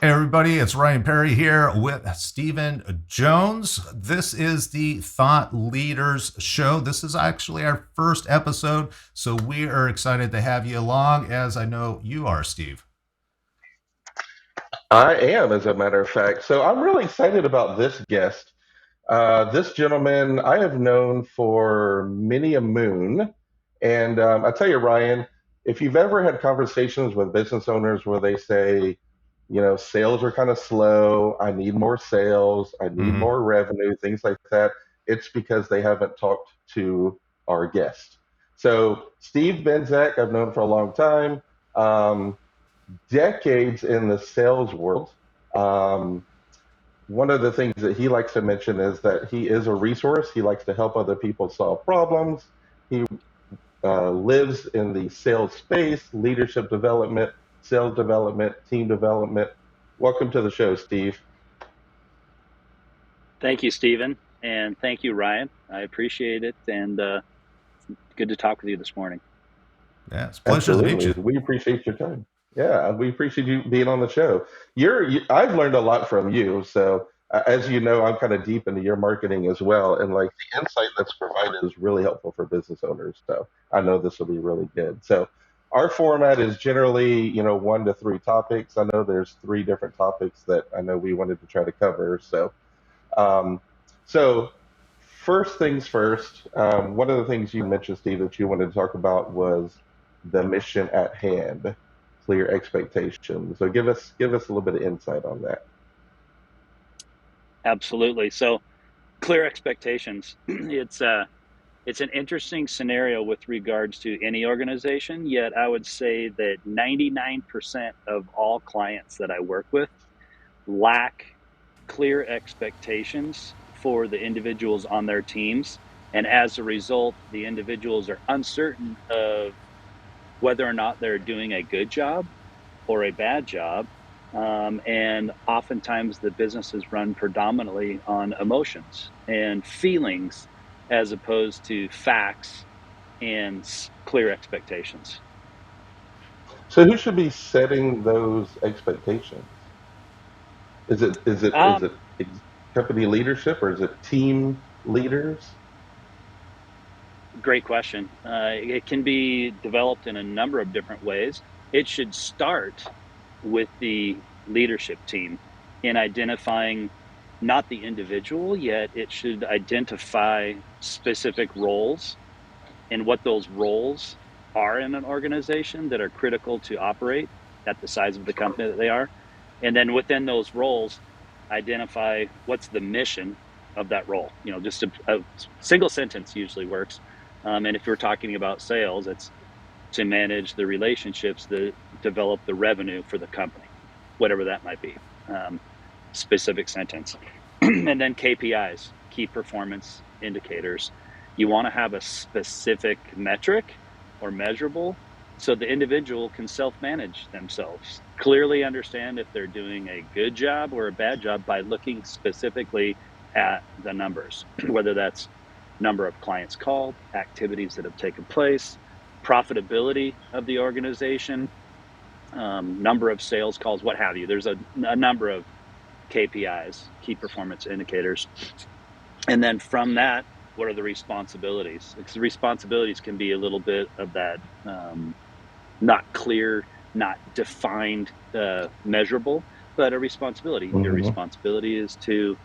Hey everybody, it's Ryan Perry here with Stephen Jones. This is the Thought Leaders Show. This is actually our first episode, so we are excited to have you along, as I know you are, Steve. I am, as a matter of fact. So I'm really excited about this guest. This gentleman I have known for many a moon. And I tell you, Ryan, if you've ever had conversations with business owners where they say, sales are kind of slow, I need more sales, I need Hmm. more revenue, things like that, it's because they haven't talked to our guest. So, Steve Bendzak, I've known for a long time. Um, Decades in the sales world. Um, One of the things that he likes to mention is that he is a resource. He likes to help other people solve problems. He lives in the sales space, leadership development, sales development, team development. Welcome to the show, Steve. Thank you, Stephen, and thank you, Ryan. I appreciate it, and good to talk with you this morning. Yeah, it's a pleasure to meet Absolutely. you. We appreciate your time. Yeah, we appreciate you being on the show. I've learned a lot from you. So, as you know, I'm kind of deep into your marketing as well. And like the insight that's provided is really helpful for business owners. So, I know this will be really good. So, our format is generally, 1 to 3 topics. I know there's 3 different topics that I know we wanted to try to cover. Um, so first things first, one of the things you mentioned, Steve, that you wanted to talk about was the mission at hand, clear expectations. So give us a little bit of insight on that. Absolutely. So, clear expectations. It's an interesting scenario with regards to any organization. Yet, I would say that 99% of all clients that I work with lack clear expectations for the individuals on their teams, and as a result, the individuals are uncertain of whether or not they're doing a good job or a bad job. And oftentimes the business is run predominantly on emotions and feelings as opposed to facts and clear expectations. So who should be setting those expectations? Is Um, it company leadership or is it team leaders? Great question. It can be developed in a number of different ways. It should start with the leadership team in identifying not the individual, yet it should identify specific roles and what those roles are in an organization that are critical to operate at the size of the company that they are. And then within those roles, identify what's the mission of that role. Just a single sentence usually works. And if you're talking about sales, it's to manage the relationships that develop the revenue for the company, whatever that might be. Um, Specific sentence. And then KPIs, key performance indicators. You want to have a specific metric or measurable so the individual can self manage themselves. Clearly understand if they're doing a good job or a bad job by looking specifically at the numbers, whether that's number of clients called, activities that have taken place, profitability of the organization, number of sales calls, what have you. There's a number of KPIs, key performance indicators. And then from that, what are the responsibilities? Because the responsibilities can be a little bit of that not clear, not defined, measurable, but a responsibility. Your Hmm. responsibility is to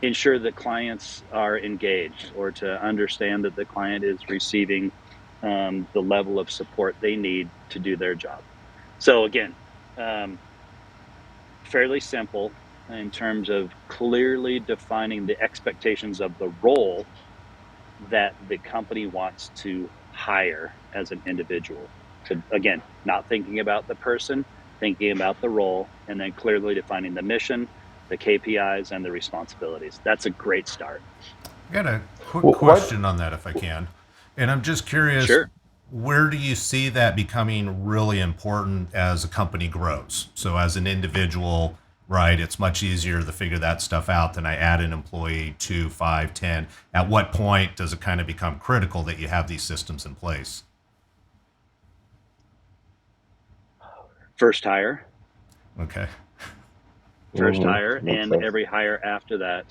ensure that clients are engaged or to understand that the client is receiving the level of support they need to do their job. So, again, um, fairly simple in terms of clearly defining the expectations of the role that the company wants to hire as an individual. So again, not thinking about the person, thinking about the role, and then clearly defining the mission, the KPIs, and the responsibilities. That's a great start. I got a quick What? question on that, if I can. And I'm just curious, Sure. where do you see that becoming really important as a company grows? So, as an individual, right, it's much easier to figure that stuff out than I add an employee, 2, 5, 10. At what point does it kind of become critical that you have these systems in place? First hire. Okay. first hire Makes and sense. every hire after that.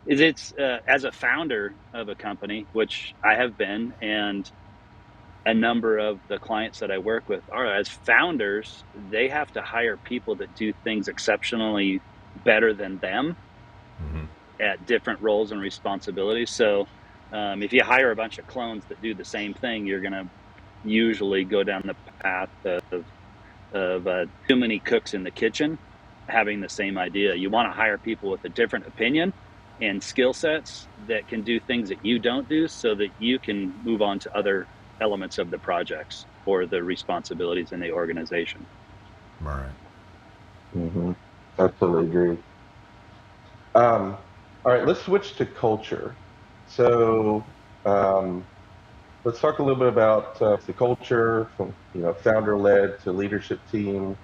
It's as a founder of a company, which I have been, and a number of the clients that I work with are as founders, they have to hire people that do things exceptionally better than them Hmm. at different roles and responsibilities. So if you hire a bunch of clones that do the same thing, you're going to usually go down the path of too many cooks in the kitchen having the same idea. You want to hire people with a different opinion and skill sets that can do things that you don't do so that you can move on to other elements of the projects or the responsibilities in the organization. Right. Hmm. Absolutely agree. Um, all right, let's switch to culture. So um, let's talk a little bit about the culture from founder led to leadership team.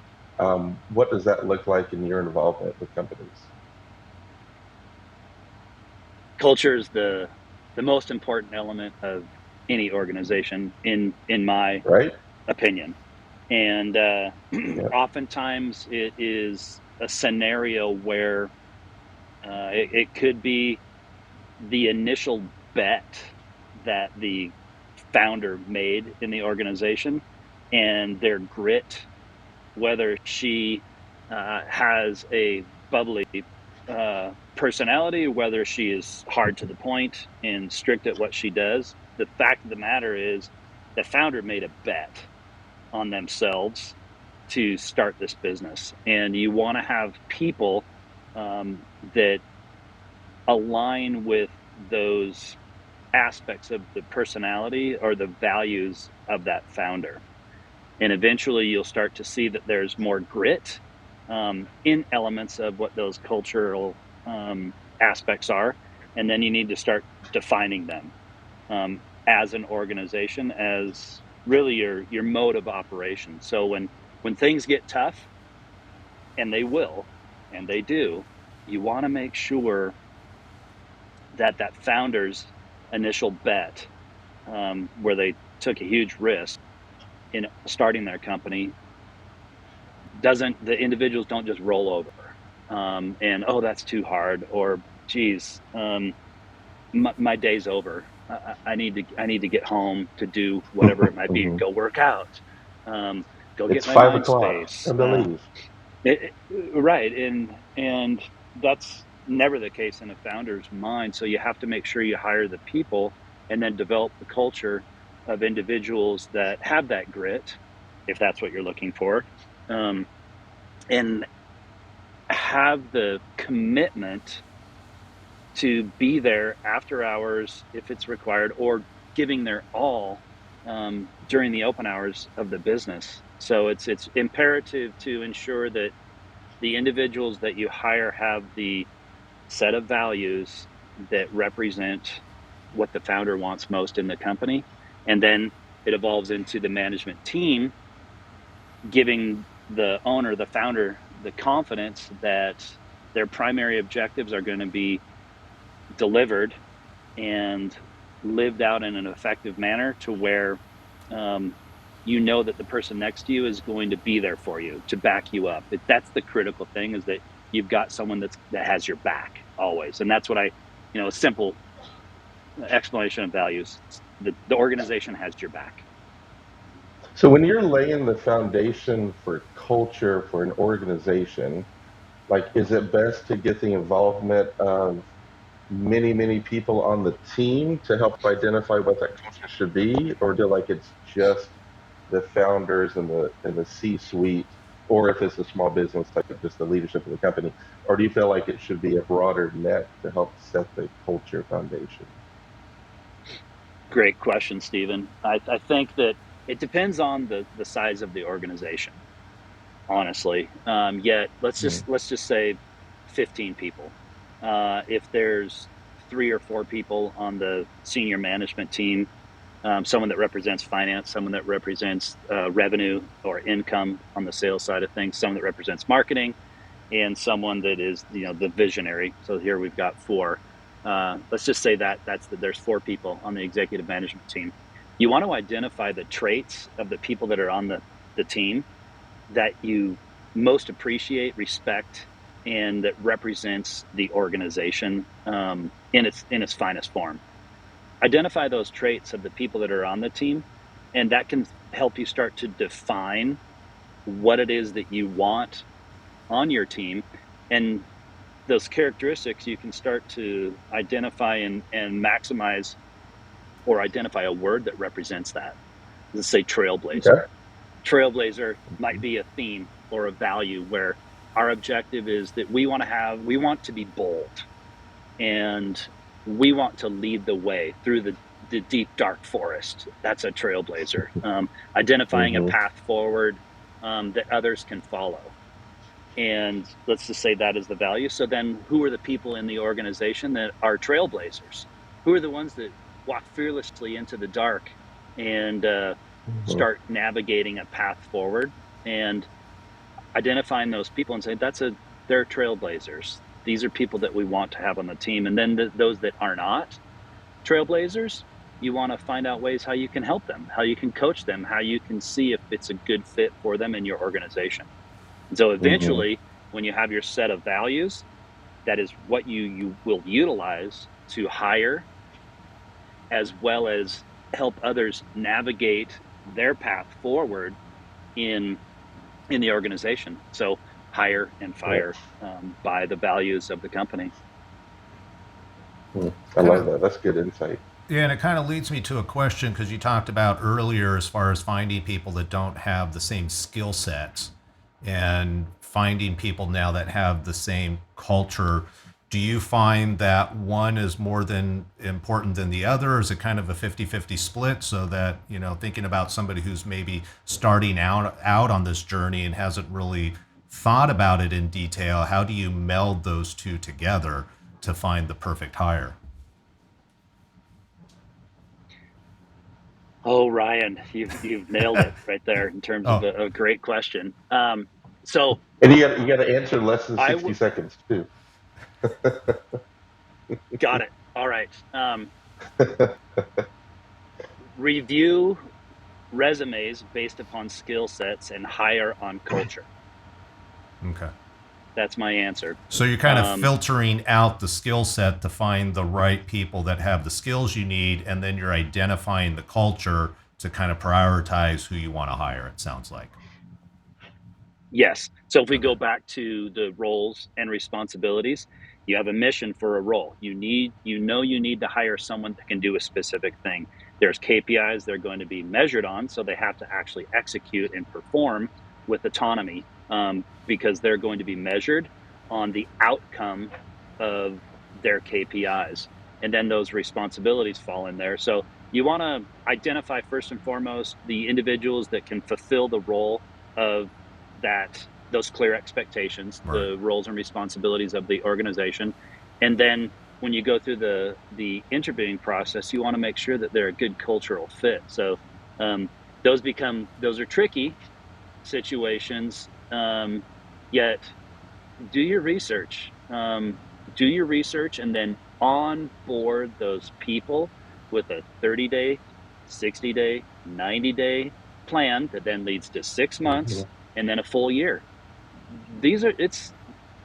What does that look like in your involvement with companies? Culture is the most important element of any organization in my Right? opinion. And Yeah. oftentimes it is a scenario where it could be the initial bet that the founder made in the organization and their grit, whether she has a bubbly personality, whether she is hard to the point and strict at what she does. The fact of the matter is, the founder made a bet on themselves to start this business. And you want to have people that align with those aspects of the personality or the values of that founder. And eventually you'll start to see that there's more grit in elements of what those cultural aspects are. And then you need to start defining them as an organization, as really your mode of operation. So when things get tough, and they will, and they do, you want to make sure that that founder's initial bet, where they took a huge risk in starting their company, doesn't the individuals don't just roll over and oh that's too hard, or geez, my day's over. I need to get home to do whatever it might be, Hmm. go work out, um, go get It's my five mind o'clock. space. Time to leave. Right, and that's never the case in a founder's mind. So you have to make sure you hire the people and then develop the culture of individuals that have that grit, if that's what you're looking for, um, and have the commitment to be there after hours if it's required, or giving their all during the open hours of the business. So it's imperative to ensure that the individuals that you hire have the set of values that represent what the founder wants most in the company. And then it evolves into the management team giving the owner, the founder, the confidence that their primary objectives are going to be delivered and lived out in an effective manner, to where um, you know that the person next to you is going to be there for you to back you up. That's the critical thing, is that you've got someone that has your back always. And that's what a simple explanation of values. The organization has your back. So when you're laying the foundation for culture for an organization, like, is it best to get the involvement of many people on the team to help identify what that culture should be, or do like it's just the founders and the C-suite, or if it's a small business, like just the leadership of the company, or do you feel like it should be a broader net to help set the culture foundation? Great question, Stephen. I think that it depends on the size of the organization, honestly. Yet Mm. let's just say 15 people. If there's 3 or 4 people on the senior management team, someone that represents finance, someone that represents revenue or income on the sales side of things, someone that represents marketing, and someone that is the visionary. So here we've got four. Let's just say that there's 4 people on the executive management team. You want to identify the traits of the people that are on the team that you most appreciate, respect, and that represents the organization in its finest form. Identify those traits of the people that are on the team, and that can help you start to define what it is that you want on your team. And those characteristics you can start to identify and maximize, or identify a word that represents that. Let's say trailblazer. Okay. Trailblazer might be a theme or a value where our objective is that we want to be bold, and we want to lead the way through the deep dark forest. That's a trailblazer. Identifying a Mm-hmm. path forward that others can follow, and let's just say that is the value. So then who are the people in the organization that are trailblazers? Who are the ones that walk fearlessly into the dark and Mm-hmm. start navigating a path forward, and identifying those people and saying they're trailblazers. These are people that we want to have on the team. And then those that are not trailblazers, you want to find out ways how you can help them, how you can coach them, how you can see if it's a good fit for them in your organization. And so Mm-hmm. eventually, when you have your set of values, that is what you will utilize to hire, as well as help others navigate their path forward in the organization. So hire and Yeah. fire by the values of the company. I Kind love of, that. That's good insight. yeah, and it kind of leads me to a question because you talked about earlier as far as finding people that don't have the same skill sets and finding people now that have the same culture. Do you find that one is more than important than the other? Or is it kind of a 50-50 split so that, thinking about somebody who's maybe starting out on this journey and hasn't really thought about it in detail, how do you meld those two together to find the perfect hire? Oh, Ryan, you've nailed it right there in terms of Oh, a great question. So And you got to answer less than I 60 seconds too. got it. All right. Review resumes based upon skill sets and hire on culture. okay. That's my answer. So you're kind of Um, filtering out the skill set to find the right people that have the skills you need, and then you're identifying the culture to kind of prioritize who you want to hire, it sounds like. Yes. So if we Okay. go back to the roles and responsibilities, you have a mission for a role. You need to hire someone that can do a specific thing. There's KPIs they're going to be measured on, so they have to actually execute and perform with autonomy, because they're going to be measured on the outcome of their KPIs. And then those responsibilities fall in there. So you want to identify first and foremost the individuals that can fulfill the role of those clear expectations, Right. the roles and responsibilities of the organization. And then when you go through the interviewing process, you want to make sure that they're a good cultural fit. So um, those are tricky situations. Yet do your research. Do your research, and then onboard those people with a 30-day, 60-day, 90-day plan that then leads to 6 months Mhm. and then a full year. These are it's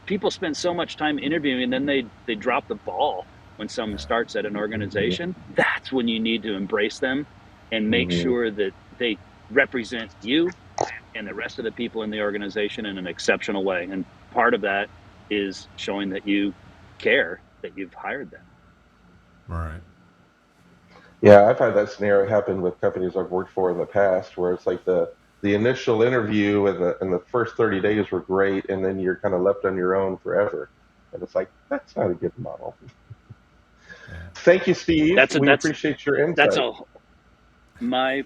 People spend so much time interviewing, and then they drop the ball when someone Yeah. starts at an Mhm. organization. That's when you need to embrace them and make Mhm. sure that they represent you and the rest of the people in the organization in an exceptional way. And part of that is showing that you care, that you've hired them. Right. Yeah, I've had that scenario happen with companies I've worked for in the past, where it's like the initial interview and the first 30 days were great, and then you're kind of left on your own forever, and it's like that's not a good model. Yeah. Thank you, Steve. That's a We that's appreciate your that's insight. a my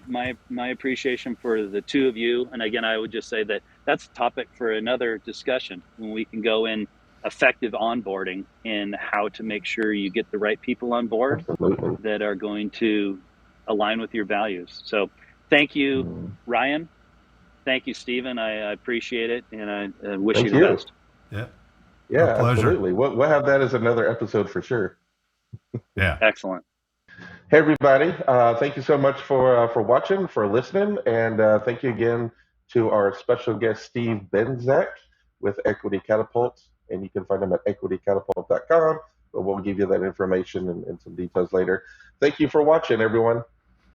appreciation for the two of you. And again, I would just say that that's a topic for another discussion when we can go in effective onboarding and how to make sure you get the right people on board Absolutely. that are going to align with your values. So thank you, Mm. Ryan. Thank you, Stephen. I appreciate it, and I wish you Thank the you. best. Yeah. Our Yeah, pleasure. absolutely. We'll have that as another episode for sure. Yeah. Excellent. Hey, everybody. Thank you so much for watching, for listening, and thank you again to our special guest, Steve Bendzak with Equity Catapult. And you can find him at equitycatapult.com, but we'll give you that information and some details later. Thank you for watching, everyone.